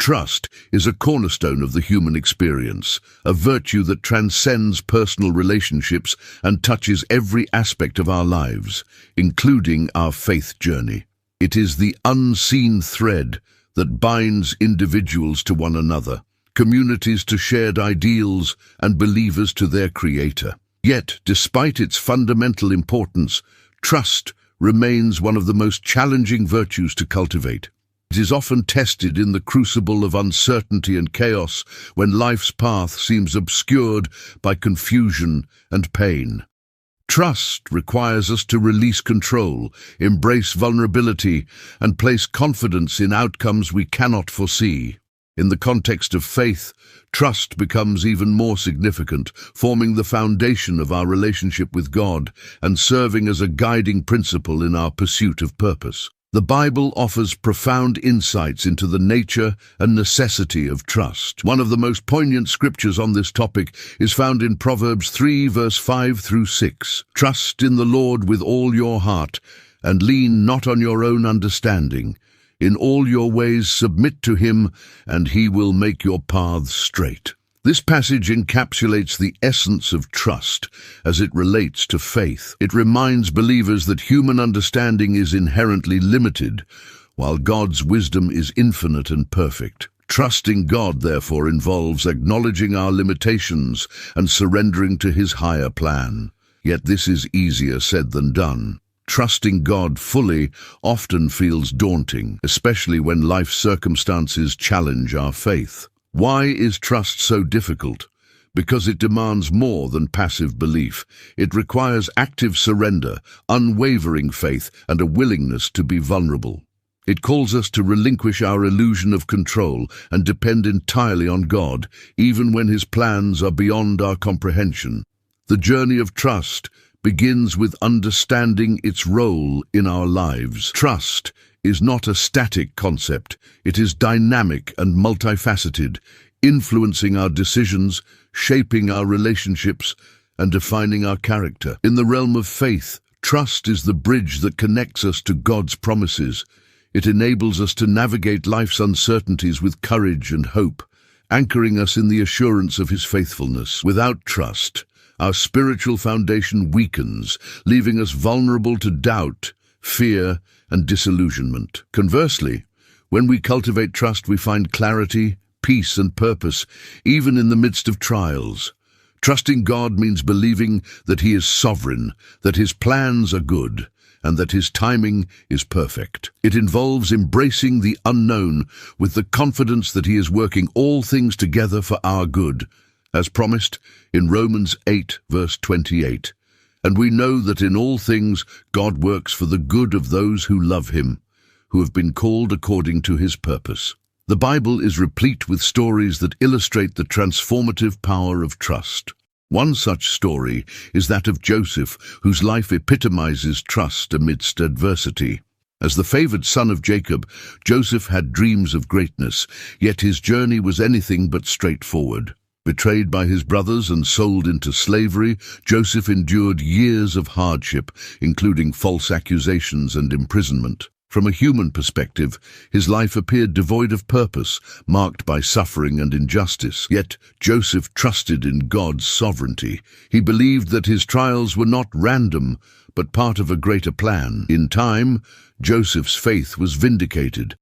Trust is a cornerstone of the human experience, a virtue that transcends personal relationships and touches every aspect of our lives, including our faith journey. It is the unseen thread that binds individuals to one another, communities to shared ideals, and believers to their Creator. Yet, despite its fundamental importance, trust remains one of the most challenging virtues to cultivate. It is often tested in the crucible of uncertainty and chaos when life's path seems obscured by confusion and pain. Trust requires us to release control, embrace vulnerability, and place confidence in outcomes we cannot foresee. In the context of faith, trust becomes even more significant, forming the foundation of our relationship with God and serving as a guiding principle in our pursuit of purpose. The Bible offers profound insights into the nature and necessity of trust. One of the most poignant scriptures on this topic is found in Proverbs 3, verse 5 through 6. Trust in the Lord with all your heart, and lean not on your own understanding. In all your ways submit to him, and he will make your paths straight. This passage encapsulates the essence of trust as it relates to faith. It reminds believers that human understanding is inherently limited, while God's wisdom is infinite and perfect. Trusting God, therefore, involves acknowledging our limitations and surrendering to his higher plan. Yet this is easier said than done. Trusting God fully often feels daunting, especially when life circumstances challenge our faith. Why is trust so difficult? Because it demands more than passive belief. It requires active surrender, unwavering faith, and a willingness to be vulnerable. It calls us to relinquish our illusion of control and depend entirely on God, even when his plans are beyond our comprehension. The journey of trust begins with understanding its role in our lives. Trust is not a static concept. It is dynamic and multifaceted, influencing our decisions, shaping our relationships, and defining our character. In the realm of faith, trust is the bridge that connects us to God's promises. It enables us to navigate life's uncertainties with courage and hope, anchoring us in the assurance of his faithfulness. Without trust, our spiritual foundation weakens, leaving us vulnerable to doubt, fear, and disillusionment. Conversely, when we cultivate trust, we find clarity, peace, and purpose, even in the midst of trials. Trusting God means believing that he is sovereign, that his plans are good, and that his timing is perfect. It involves embracing the unknown with the confidence that he is working all things together for our good, as promised in Romans 8, verse 28. And we know that in all things God works for the good of those who love him, who have been called according to his purpose. The Bible is replete with stories that illustrate the transformative power of trust. One such story is that of Joseph, whose life epitomizes trust amidst adversity. As the favored son of Jacob, Joseph had dreams of greatness, yet his journey was anything but straightforward. Betrayed by his brothers and sold into slavery, Joseph endured years of hardship, including false accusations and imprisonment. From a human perspective, his life appeared devoid of purpose, marked by suffering and injustice. Yet Joseph trusted in God's sovereignty. He believed that his trials were not random, but part of a greater plan. In time, Joseph's faith was vindicated.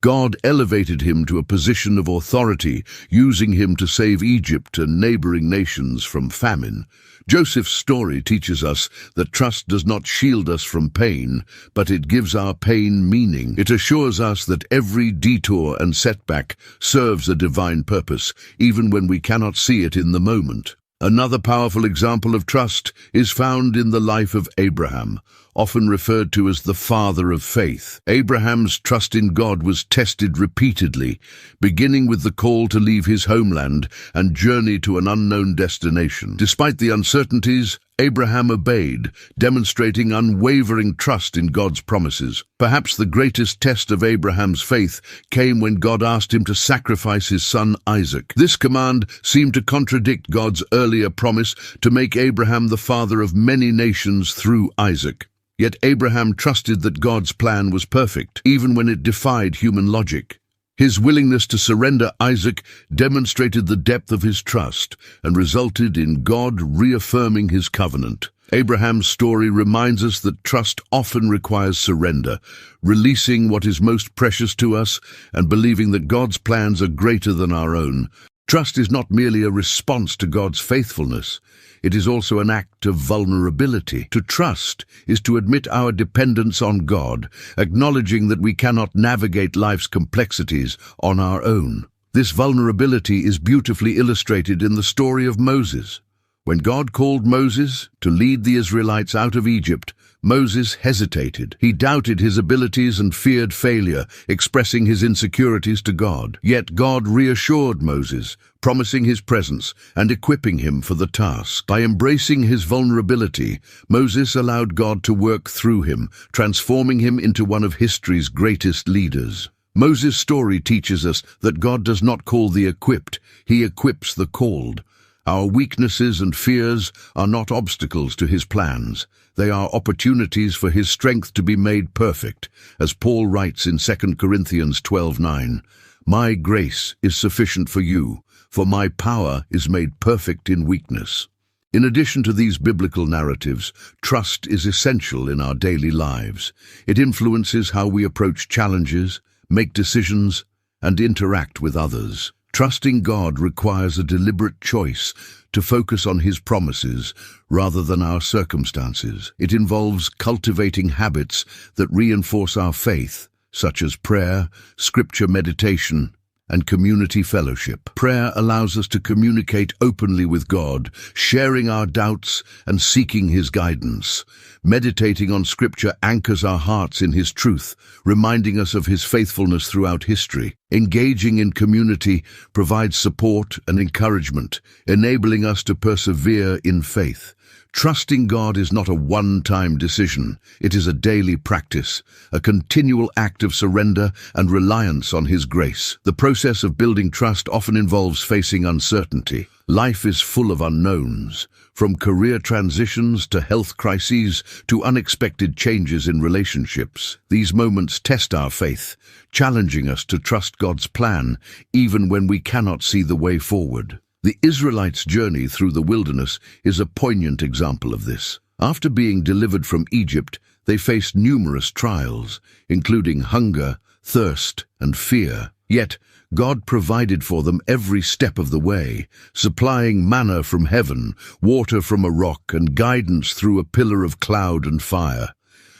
God elevated him to a position of authority, using him to save Egypt and neighboring nations from famine. Joseph's story teaches us that trust does not shield us from pain, but it gives our pain meaning. It assures us that every detour and setback serves a divine purpose, even when we cannot see it in the moment. Another powerful example of trust is found in the life of Abraham, often referred to as the father of faith. Abraham's trust in God was tested repeatedly, beginning with the call to leave his homeland and journey to an unknown destination. Despite the uncertainties, Abraham obeyed, demonstrating unwavering trust in God's promises. Perhaps the greatest test of Abraham's faith came when God asked him to sacrifice his son Isaac. This command seemed to contradict God's earlier promise to make Abraham the father of many nations through Isaac. Yet Abraham trusted that God's plan was perfect, even when it defied human logic. His willingness to surrender Isaac demonstrated the depth of his trust and resulted in God reaffirming his covenant. Abraham's story reminds us that trust often requires surrender, releasing what is most precious to us and believing that God's plans are greater than our own. Trust is not merely a response to God's faithfulness, it is also an act of vulnerability. To trust is to admit our dependence on God, acknowledging that we cannot navigate life's complexities on our own. This vulnerability is beautifully illustrated in the story of Moses. When God called Moses to lead the Israelites out of Egypt, Moses hesitated. He doubted his abilities and feared failure, expressing his insecurities to God. Yet God reassured Moses, promising his presence and equipping him for the task. By embracing his vulnerability, Moses allowed God to work through him, transforming him into one of history's greatest leaders. Moses' story teaches us that God does not call the equipped, he equips the called. Our weaknesses and fears are not obstacles to his plans. They are opportunities for his strength to be made perfect, as Paul writes in 2 Corinthians 12:9, "My grace is sufficient for you, for my power is made perfect in weakness." In addition to these biblical narratives, trust is essential in our daily lives. It influences how we approach challenges, make decisions, and interact with others. Trusting God requires a deliberate choice to focus on His promises rather than our circumstances. It involves cultivating habits that reinforce our faith, such as prayer, scripture meditation, and community fellowship. Prayer allows us to communicate openly with God, sharing our doubts and seeking His guidance. Meditating on Scripture anchors our hearts in His truth, reminding us of His faithfulness throughout history. Engaging in community provides support and encouragement, enabling us to persevere in faith. Trusting God is not a one-time decision. It is a daily practice, a continual act of surrender and reliance on His grace. The process of building trust often involves facing uncertainty. Life is full of unknowns, from career transitions to health crises to unexpected changes in relationships. These moments test our faith, challenging us to trust God's plan, even when we cannot see the way forward. The Israelites' journey through the wilderness is a poignant example of this. After being delivered from Egypt, they faced numerous trials, including hunger, thirst, and fear. Yet, God provided for them every step of the way, supplying manna from heaven, water from a rock, and guidance through a pillar of cloud and fire.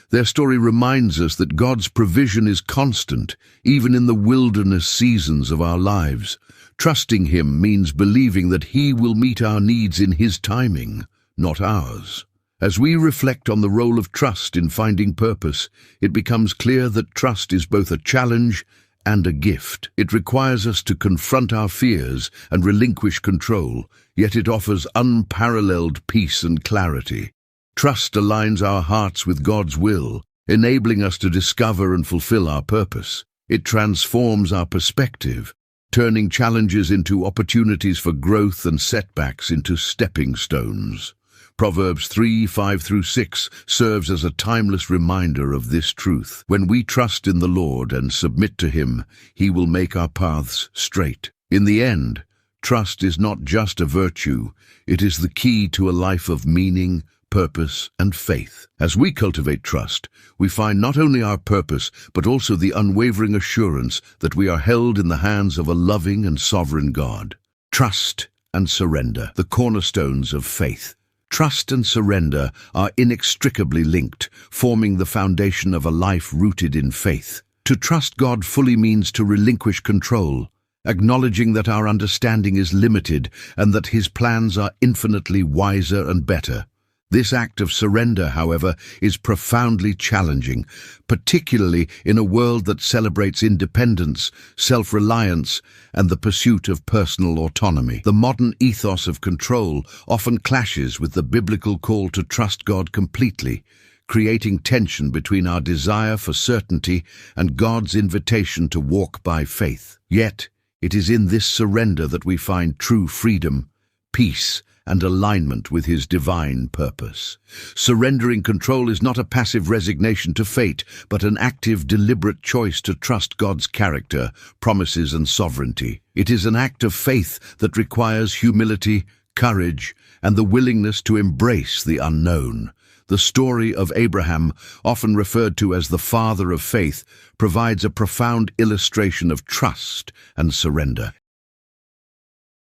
Their story reminds us that God's provision is constant, even in the wilderness seasons of our lives. Trusting Him means believing that He will meet our needs in His timing, not ours. As we reflect on the role of trust in finding purpose, it becomes clear that trust is both a challenge and a gift. It requires us to confront our fears and relinquish control, yet it offers unparalleled peace and clarity. Trust aligns our hearts with God's will, enabling us to discover and fulfill our purpose. It transforms our perspective, turning challenges into opportunities for growth and setbacks into stepping stones. Proverbs 3:5-6 serves as a timeless reminder of this truth. When we trust in the Lord and submit to Him, He will make our paths straight. In the end, trust is not just a virtue, it is the key to a life of meaning, purpose, and faith. As we cultivate trust, we find not only our purpose, but also the unwavering assurance that we are held in the hands of a loving and sovereign God. Trust and surrender, the cornerstones of faith. Trust and surrender are inextricably linked, forming the foundation of a life rooted in faith. To trust God fully means to relinquish control, acknowledging that our understanding is limited and that His plans are infinitely wiser and better. This act of surrender, however, is profoundly challenging, particularly in a world that celebrates independence, self-reliance, and the pursuit of personal autonomy. The modern ethos of control often clashes with the biblical call to trust God completely, creating tension between our desire for certainty and God's invitation to walk by faith. Yet, it is in this surrender that we find true freedom, peace, and alignment with his divine purpose. Surrendering control is not a passive resignation to fate, but an active, deliberate choice to trust God's character, promises, and sovereignty. It is an act of faith that requires humility, courage, and the willingness to embrace the unknown. The story of Abraham, often referred to as the father of faith, provides a profound illustration of trust and surrender.